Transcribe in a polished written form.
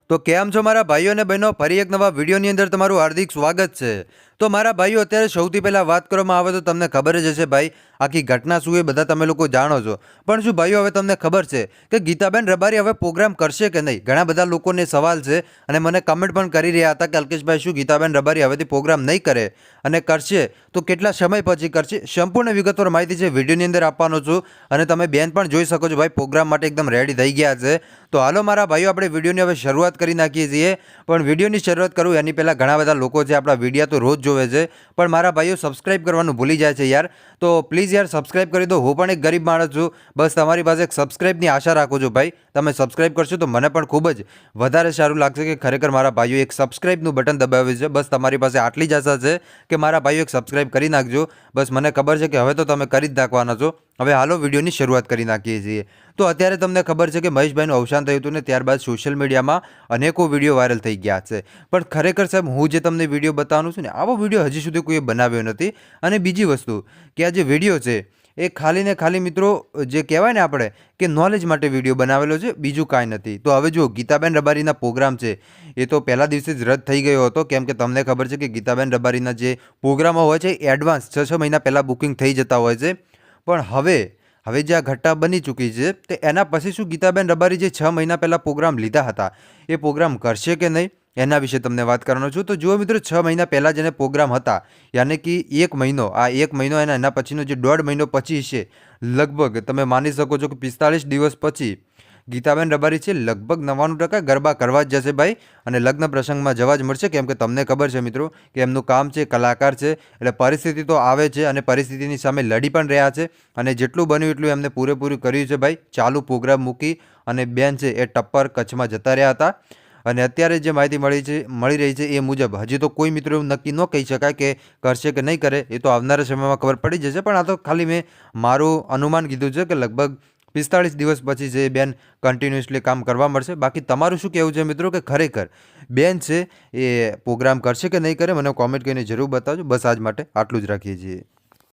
તો કેમ છો મારા ભાઈઓ અને બહેનો, ફરી એક નવા વિડીયોની અંદર તમારું હાર્દિક સ્વાગત છે। તો મારા ભાઈઓ, અત્યારે સૌથી પહેલાં વાત કરવામાં આવે તો તમને ખબર જ હશે ભાઈ, આખી ઘટના શું એ બધા તમે લોકો જાણો છો। પણ શું ભાઈઓ, હવે તમને ખબર છે કે ગીતાબેન રબારી હવે પ્રોગ્રામ કરશે કે નહીં? ઘણા બધા લોકોને સવાલ છે અને મને કમેન્ટ પણ કરી રહ્યા હતા કે અલ્કેશભાઈ, શું ગીતાબેન રબારી હવેથી પ્રોગ્રામ નહીં કરે, અને કરશે તો કેટલા સમય પછી કરશે? સંપૂર્ણ વિગતવાર માહિતી છે વિડીયોની અંદર આપવાનો છું, અને તમે બેન પણ જોઈ શકો છો ભાઈ, પ્રોગ્રામ માટે એકદમ રેડી થઈ ગયા છે। તો હાલો મારા ભાઈઓ, આપણે વિડીયોની હવે શરૂઆત કરી નાખીએ છીએ। પણ વિડીયોની શરૂઆત કરું એની પહેલાં ઘણા બધા લોકો છે આપણા વિડીયો તો રોજ જોવે છે, પણ મારા ભાઈઓ સબસ્ક્રાઇબ કરવાનું ભૂલી જાય છે યાર। તો પ્લીઝ યાર સબસ્ક્રાઇબ કરી દો। હું પણ એક ગરીબ માણસ છું, બસ તમારી પાસે એક સબસ્ક્રાઇબની આશા રાખું છું ભાઈ। તમે સબસ્ક્રાઇબ કરશો તો મને પણ ખૂબ જ વધારે સારું લાગશે કે ખરેખર મારા ભાઈઓ એક સબસ્ક્રાઇબનું બટન દબાવ્યું છે। બસ તમારી પાસે આટલી જ આશા છે કે મારા ભાઈઓ એક સબસ્ક્રાઇબ કરી નાખજો। બસ મને ખબર છે કે હવે તો તમે કરી જ નાખવાના છો। હવે હાલો વિડીયોની શરૂઆત કરી નાખીએ છીએ। તો અત્યારે તમને ખબર છે કે મહેશભાઈનું અવસાન થયું હતું ને ત્યારબાદ સોશિયલ મીડિયામાં અનેકો વિડીયો વાયરલ થઈ ગયા છે। પણ ખરેખર સાહેબ, હું જે તમને વિડીયો બતાવવાનું છું ને, આવો વિડીયો હજી સુધી કોઈએ બનાવ્યો નથી। અને બીજી વસ્તુ કે આ જે વિડીયો છે એ ખાલી ને ખાલી મિત્રો, જે કહેવાય ને આપણે કે નોલેજ માટે વિડીયો બનાવેલો છે, બીજું કાંઈ નથી। તો હવે જો ગીતાબેન રબારીના પ્રોગ્રામ છે એ તો પહેલા દિવસે જ રદ થઈ ગયો હતો, કેમ કે તમને ખબર છે કે ગીતાબેન રબારીના જે પ્રોગ્રામો હોય છે એડવાન્સ 6 મહિના પહેલાં બુકિંગ થઈ જતા હોય છે। પણ હવે જે આ ઘટના બની ચૂકી છે તે એના પછી શું ગીતાબેન રબારી જે 6 મહિના પહેલાં પ્રોગ્રામ લીધા હતા એ પ્રોગ્રામ કરશે કે નહીં, એના વિશે તમને વાત કરવાનો છું। તો જુઓ મિત્રો, 6 મહિના પહેલાં જેને પ્રોગ્રામ હતા, યાની કે 1 મહિનો, આ 1 મહિનો એના પછી જે 1.5 મહિનો પછી છે, લગભગ તમે માની શકો છો કે 45 દિવસ પછી ગીતાબેન રબારી છે લગભગ 99% ગરબા કરવા જ જશે ભાઈ, અને લગ્ન પ્રસંગમાં જવા જ મળશે, કેમ કે તમને ખબર છે મિત્રો કે એમનું કામ છે, કલાકાર છે, એટલે પરિસ્થિતિ તો આવે છે અને પરિસ્થિતિની સામે લડી પણ રહ્યા છે। અને જેટલું બન્યું એટલું એમને પૂરેપૂરું કર્યું છે ભાઈ। ચાલુ પ્રોગ્રામ મૂકી અને બેન છે એ ટપ્પર કચ્છમાં જતા રહ્યા હતા। અને અત્યારે જે માહિતી મળી રહી છે એ મુજબ હજી તો કોઈ મિત્રો એવું નક્કી ન કહી શકાય કે કરશે કે નહીં કરે, એ તો આવનારા સમયમાં ખબર પડી જશે। પણ આ તો ખાલી મેં મારું અનુમાન કીધું છે કે લગભગ 45 દિવસ પછી છે બેન કન્ટિન્યુઅસલી કામ કરવા મળશે। બાકી તમારું શું કહેવું છે મિત્રો કે ખરેખર બેન છે એ પ્રોગ્રામ કરશે કે નહીં કરે? મને કોમેન્ટ કરીને જરૂર બતાવજો। બસ આજ માટે આટલું જ રાખીએ છીએ।